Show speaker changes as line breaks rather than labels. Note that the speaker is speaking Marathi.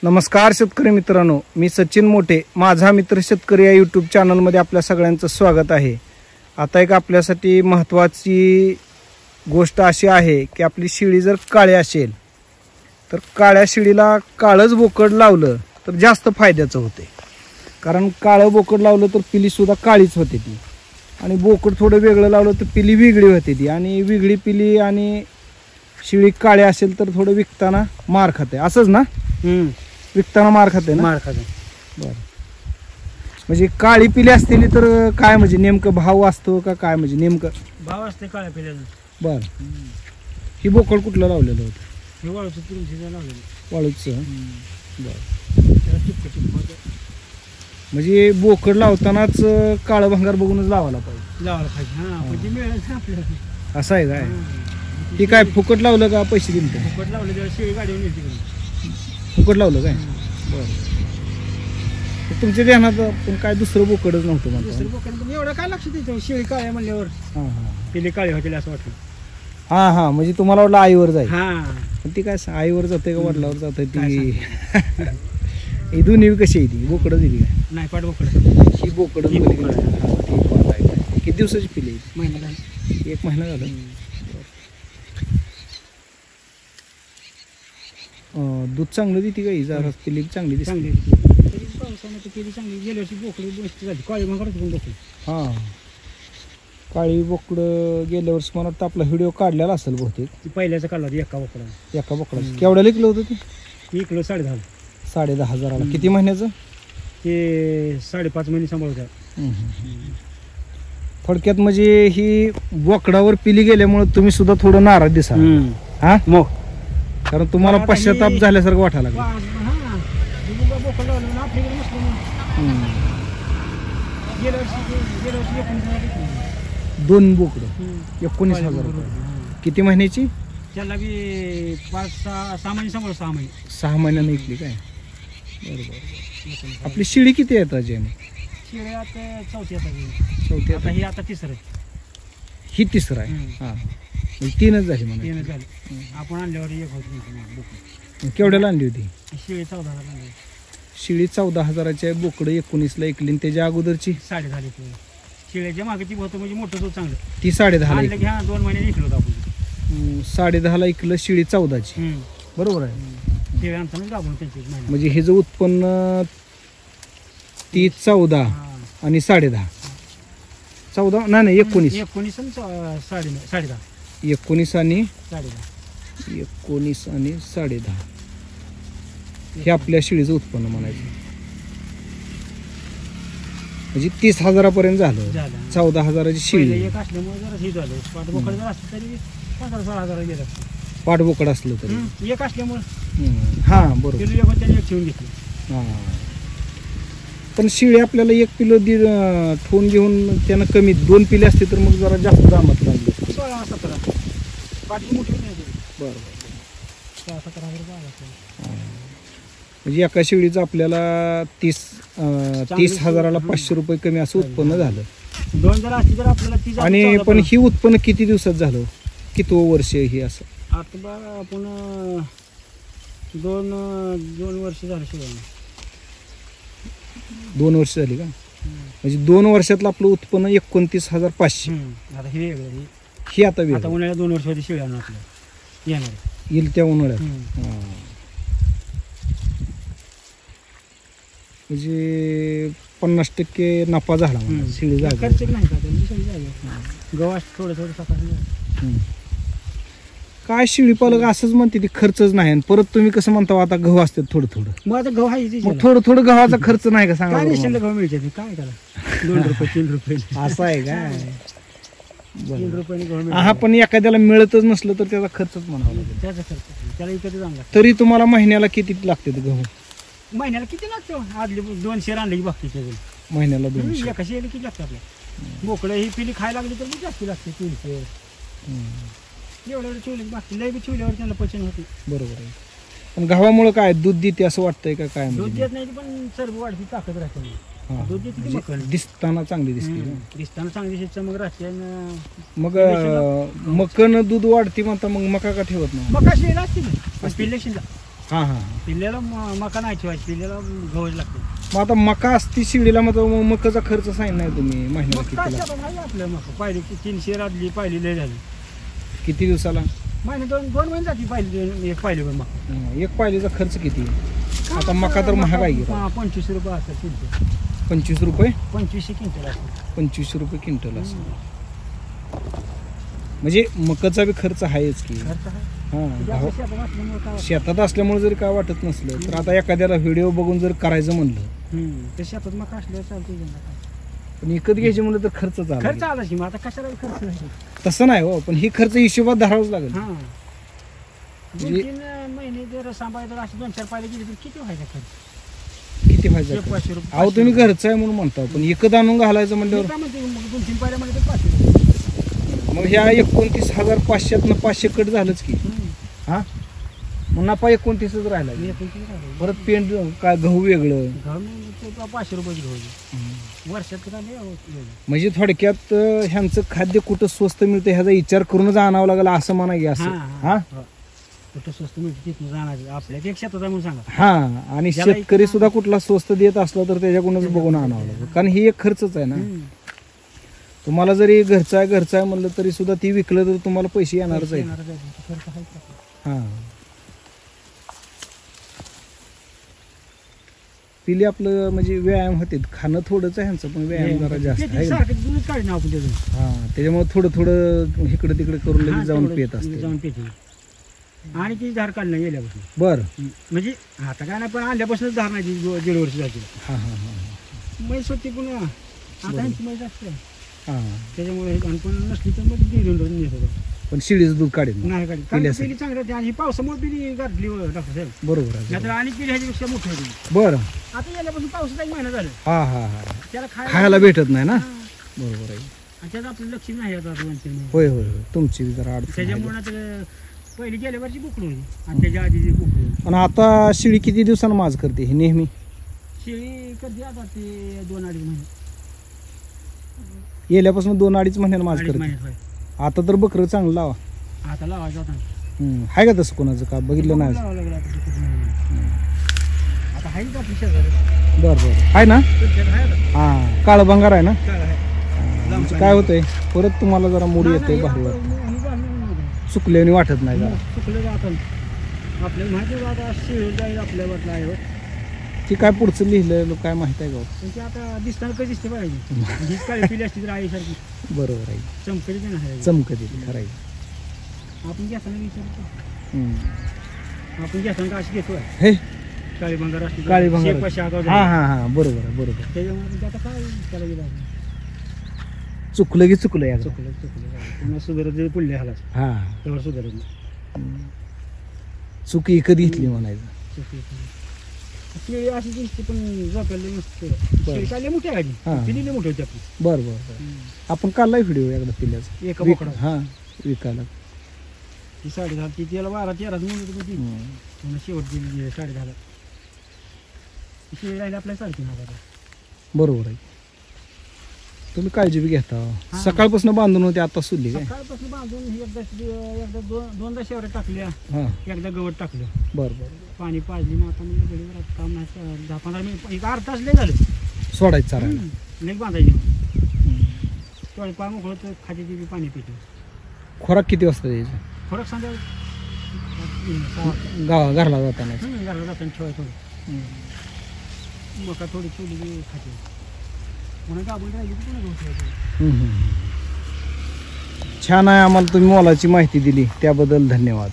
नमस्कार शेतकरी मित्रांनो, मी सचिन मोठे, माझा मित्र शेतकरी या यूट्यूब चॅनलमध्ये आपल्या सगळ्यांचं स्वागत आहे। आता एक आपल्यासाठी महत्त्वाची गोष्ट अशी आहे की आपली शिळी जर काळी असेल तर काळ्या शिळीला काळच बोकड लावलं तर जास्त फायद्याचं होते। कारण काळं बोकड लावलं तर पिली सुद्धा काळीच होते ती, आणि बोकड थोडं वेगळं लावलं तर पिली वेगळी होते ती, आणि वेगळी पिली आणि शिळी काळी असेल तर थोडं विकताना मार खाते, असंच ना? विकताना मार खाते ना?
मार खाते।
बरं, म्हणजे काळी पिली असतील तर काय म्हणजे नेमकं भाव असतो का काय, म्हणजे नेमकं
भाव असते काळ्या पिल्याचं?
बरं, ही बोकड कुठलं लावलेलं होतं?
हे वाळूचं 300 लावलेलं।
वाळूचं? बरं, म्हणजे बोकड लावतानाच काळं भंगार बघूनच लावायला पाहिजे?
लावायला पाहिजे, हा, म्हणजे मिळालं आपल्याला।
असं आहे काय? ही काय फुकट लावलं का पैसे दिले?
फुकट लावलं, तेव्हा शेळी गाडीवर नेली।
फुकट लावलं काय? बरं, तुमच्या ध्यानात पण काय दुसरं बोकडच नव्हतं मला?
दुसरं बोकड पण एवढं काय लक्ष द्यायचं, शेळी काळ्या म्हणल्यावर
हां हां,
पिली काळी होतील असं वाटलं।
हां हां, म्हणजे तुम्हाला वाटलं आईवर जाईल?
हा,
पण ती काय आईवर जाते का वडिलावर जाते ती? ही दोन्ही कशी आहे ती बोकडच दिली काय?
नाही, पाठ बोकड
ही बोकड
ही बोकड.
किती दिवसाची पिली?
महिना झाला।
1 महिना झाला? दूध चांगलं देते का ही? जरा पिली चांगली दिसते?
चांगली तरी पावसानं तर केली चांगली। गेल्या वर्षी बोकडी मस्त झाली, काळी भंगार होती पण बोकडी।
हां, काळी बोकड गेल्या वर्षी मला वाटतं आपला व्हिडिओ काढलेला असेल बहुतेक।
ती पहिल्याचं काढला होती एका बोकडाला।
एका बोकडाचं केवढ्याला विकलं होतं ते?
1 किलो 10.5।
10,500ला? किती महिन्याचं?
ते 5.5 महिने सांभाळतात।
थोडक्यात म्हणजे ही बोकडावर पिली गेल्यामुळे तुम्ही सुद्धा थोडं नाराज दिसा, हा मग, कारण तुम्हाला पश्चाताप झाल्यासारखं वाटायला लागलं। दोन बोकड 19,000 किती महिन्याची?
त्याला बी 5-6 महिने सांभाळ, 6 महिने
6 महिन्यानं विकली काय? बरोबर। आपली शिळी किती येतात जे?
शिळे आता चौथी
चौथी
आता ही आता तिसरं आहे।
ही तिसरं आहे? हां, म्हणजे 3च झाली म्हणा।
3 झाली। आपण आणल्यावर 1 होती।
केवढ्याला आणली होती?
शिळे 14,000 आणली।
शिळी 14,000ची आहे, बोकडं 19ला ऐकली, आणि त्याच्या अगोदरची
10.5 झाली। शिळेच्या मागे ती होतं म्हणजे मोठं दूध चांगलं,
ती 10.5ला
आणलं की हा 2 महिने विकलो होतो आपण।
10.5ला ऐकलं, शिळी 14ची, बरोबर आहे?
शिळे आणताना दाबून त्यांची महिना।
म्हणजे हे जे उत्पन्न 30, 14 आणि 10.5, 14 नाही 19
आणि 10.5
19 आणि
10.5
19 आणि 10.5 हे आपल्या शिळीचं उत्पन्न म्हणायचं। म्हणजे 30,000पर्यंत झालं। 14,000ची शिळी
एक असल्यामुळे जरा हे झालं। पाठबोकड जर असलं तरी 15-16 गेलं।
पाठबोकड असलं तरी
एक असल्यामुळे
हां बरोबर,
किलो एक त्याने एक ठेवून घेतलं।
हां, पण शिळी आपल्याला 1 किलो ठेवून घेऊन त्यानं कमी 2 पिले असते तर मग जरा जास्त दामात लागले।
16-17 पाठी मोठी नाही।
बरोबर,
16-17
म्हणजे एका शिळीचं आपल्याला 30,000ला 500 रुपये कमी असं उत्पन्न झालं।
2 जर असली तर आपल्याला 30.
आणि पण ही उत्पन्न किती दिवसात झालं? कितवं वर्ष हे असं?
आता बा आपण 2 वर्ष झालं शिवाय।
2 वर्ष झाली का? म्हणजे 2 वर्षातलं आपलं उत्पन्न 29,500।
आता हे वेगळं,
ही आता वेगळं।
आता उन्हाळ्यात 2 वर्ष होती शिळ्या आपल्या येणार
येईल त्या उन्हाळ्यात। म्हणजे 50% नफा झाला शिळी झाली।
खर्च नाही का? गव्हास थोडं सकाळी
काय शिळी पालक असंच म्हणते ती खर्चच नाही, आणि परत तुम्ही कसं म्हणता आता गहू असतात थोडं थोडं,
मग आता गव्हा
मग थोडं थोडं गव्हाचा खर्च नाही का? सांगा
काय नाही, गव्हा मिळते काय करा 2 रुपये 3 रुपये
असं आहे काय?
3 रुपयाने गव्हा
हा, पण एखाद्याला मिळतच नसलं तर त्याचा खर्चच म्हणावा लागेल।
त्याचा खर्च त्याला इकडे चांगला।
तरी तुम्हाला महिन्याला किती लागते गहू?
महिन्याला किती लागतो? आदली 2 शेर आणले की बाकीचे
महिन्याला 200?
एका शेर किती लागतं आपल्या? बोकडं ही पिली खायला लागली तर जास्त लागते 3 शेर। एवढ्यावर ठेवले बाकी लय बी ठेवल्यावर त्यांना पचन होते।
बरोबर आहे, पण गव्हामुळे काय दूध देते असं वाटतंय का काय?
दूध देत नाही पण चरबी वाढती, ताकद राहते। दूध देते ती मकण
दिसताना चांगली दिसते,
दिसताना चांगली दिसते, चमक राहते।
मग मकन दूध वाढते म्हणता, मग मका का ठेवत नाही?
मका शेला असते पिल्लेशीला
हा हा.
पिल्ल्याला मका नाही ठेवायची, पिल्ल्याला गवच लागते.
मग आता मका असती शिडीला, मग मकाचा खर्च सांगितलं नाही तुम्ही महिन्याला
मग काय
कितीला?
शेतात आहे आपलं मका. पाहिली की 300 राधली, पाहिली लय झाली.
किती दिवसाला?
महिने 2 महिने जाते पाहिली, एक पाहिली पण मका.
एक पायलीचा खर्च किती? आता मका तर महाग आहे.
25 रुपये असतात क्विंटल.
25 रुपये?
2500 क्विंटल असतात.
25 रुपये क्विंटल असं. म्हणजे मकाचा बी खर्च आहेच की.
खर्च आहे.
हा.
आपल्या शेतात असल्यामुळे काय
शेतात असल्यामुळे जरी काय वाटत नसलं तर आता एखाद्याला व्हिडिओ बघून जर करायचं म्हणलं,
ते शेतात मका असल्यावर चालते.
पण विकत घ्यायचे म्हणलं तर खर्च
खर्च
झाला.
आला की मग आता कशाला खर्च नाही.
तसं नाही हो, पण ही खर्च हिशोबात धरावाच लागेल.
हा.
म्हणजे-
2-3 महिने जर सांभाळायचं असे 2-4 पाहिले गेले तर किती व्हायचा खर्च?
किती फायदा?
500 रुपये.
अहो तुम्ही घरचं आहे म्हणून म्हणता, पण विकत आणून घालायचं
मी
म्हणल्यावर
काय म्हणते, मग 2-3 पाहिल्या म्हणजे तर 500 रुपये.
मग ह्या 29,500 500 कट झालंच की. हा. मग नफा 29च राहिला.
मी येतो की काय?
परत पेंट काय गहू वेगळं.
घालून ते 500 रुपये घेऊ वर्षात का नाही होत.
म्हणजे थोडक्यात ह्यांचं खाद्य कुठं स्वस्त मिळतं ह्याचा विचार करूनच आणावं लागेल असं म्हणा की असं. हा.
कुठं स्वस्त मिळतं तिथून जाणार आपल्या एक शेतात म्हणून सांगा.
हा. आणि
ज्याला
शेतकरी सुद्धा कुठला स्वस्त देत असला तर त्याच्याकडूनच बघून आणावं लागेल, कारण ही एक खर्चच आहे ना. तुम्हाला जरी घरचा आहे म्हणलं तरी सुद्धा ती विकलं तर तुम्हाला पैसे येणारच आहे.
खर्च आहे का?
हा. पिले आपलं म्हणजे व्यायाम होते, खाणं थोडंच आहे ह्यांचं, पण व्यायाम जरा जास्त आहे.
सारखं दूध काढणं आपण त्यातून.
हा. त्याच्यामुळे थोडं इकडे तिकडे करून लगेच जाऊन पित असते.
जाऊन पिते. आणि ती धार काढणं गेल्यापासून.
बर.
म्हणजे आता काय नाही, पण आणल्यापासूनच धार नाही 1.5 वर्ष जाते.
हा हा हा.
म्हैस होती पण आता ह्यांची म्हैस असते
हा.
त्याच्यामुळे आणि पण नसली तर मग घेऊन नेत होतो.
पण शिडीचं दूध काढेल.
नाही काढली.
पिल्यासाठी.
पिली चांगली होती आणि पावसामुळे पिली गाठली डॉक्टर साहेब.
बरोबर आहे.
नाहीतर आणि पिली ह्याच्यापेक्षा मोठी होती.
बरं.
आता गेल्यापासून पावसाचा 1 महिना झाला.
हा हा हा.
त्याला
खायला भेटत नाही ना.
हा.
बरोबर आहे.
आणि त्याचं आपलं लक्ष नाही आता 2-3 महिने.
होय होय होय. तुमची बी जरा अडचण आहे.
त्याच्यामुळे तर पहिली गेल्या वर्षी बुकलो होती आणि त्याच्या आधीची बुकलो होती.
पण आता शिडी किती दिवसानं माज करते ही नेहमी?
शेळी कधी आता ते 2-2.5 महिने.
गेल्यापासून 2-2.5 महिन्यानं माज
2.5
करते.
महिन्यात होय.
आता तर बकरं चांगलं लावा.
आता लावायचं होता.
आहे का तसं कोणाचं का बघितलं नाही?
लावावं लागलं आता किती महिने. आता आहे का आपली शेजारी?
बरं बरं. आहे ना.
तुमच्याकडे आहे आता?
हा. काळं भंगार आहे ना.
काय आहे?
म्हणजे काय होतंय, परत तुम्हाला जरा मूड येते, भारी वाटतं, चुकल्याने वाटत नाही जरा.
चुकलं जातं आपल्याला माहिती आहे. आता शेळी जाईल आपल्या वाटलं आहे.
ती काय पुढचं लिहिलं काय माहित आहे का?
पण ते आता दिसताना कधी दिसते पाहिजे. हीच काळी पिली असती तर आईसारखी
बरोबर आहे.
चमकली पण आहे.
चमकत येते खरं आहे.
आपण घेताना विचारतो.
हम्म.
आपण घेताना का अशी घेतोय
हे
काळी भंगार असते.
काळी भंगार.
शेपाशी हातावर
हा हा हा. बरोबर आहे बरोबर.
त्याच्यामुळे ते आता काय त्याला गेलं आपण.
चुकलं की चुकलं या.
चुकलं पुन्हा सुधारत पुढले हालाच
हा.
तेव्हा सुधारत नाही.
चुकी कधी घेतली म्हणायचं.
केळी अशी दिसते पण झोपायला मस्त. शेळी काय लय मोठी आहे
हा.
आधी पिली लय मोठी होती आपली.
बरं बरं बरं. आपण काढलाय व्हिडिओ एकदा पिल्याचा.
एका बोकडा
हा विकायला.
ती 10.5 ती त्याला 12-13 म्हणत होती. पुन्हा शेवट दिली 10.5. शेळी राहिली आपल्या 3.5
बरोबर आहे. तुम्ही काळजी बी घेता. सकाळपासून बांधून होते आता सुली काय?
सकाळपासून बांधून एकदा 2दा शेवऱ्या टाकल्या.
हा.
एकदा गवत टाकलं.
बरं बरं.
पाणी पाजली. मग आता मी घडीवर काम नाही. 10-15 मिनिट एक अर्धा तास लय झालं.
सोडायचं चारायला.
लेक बांधायची. थोडे पाय मोकळं तर खात्याची पाणी पितो.
खोराक किती वाजता द्यायचं?
फरक सांगा.
घरला जाताना.
घराला जाताना ठेवायचं थोडं. मका थोडी ठेवली खाते म्हणून गाबून राहिली की पुन्हा गहू.
छान आहे. आम्हाला तुम्ही मोलाची माहिती दिली त्याबद्दल धन्यवाद.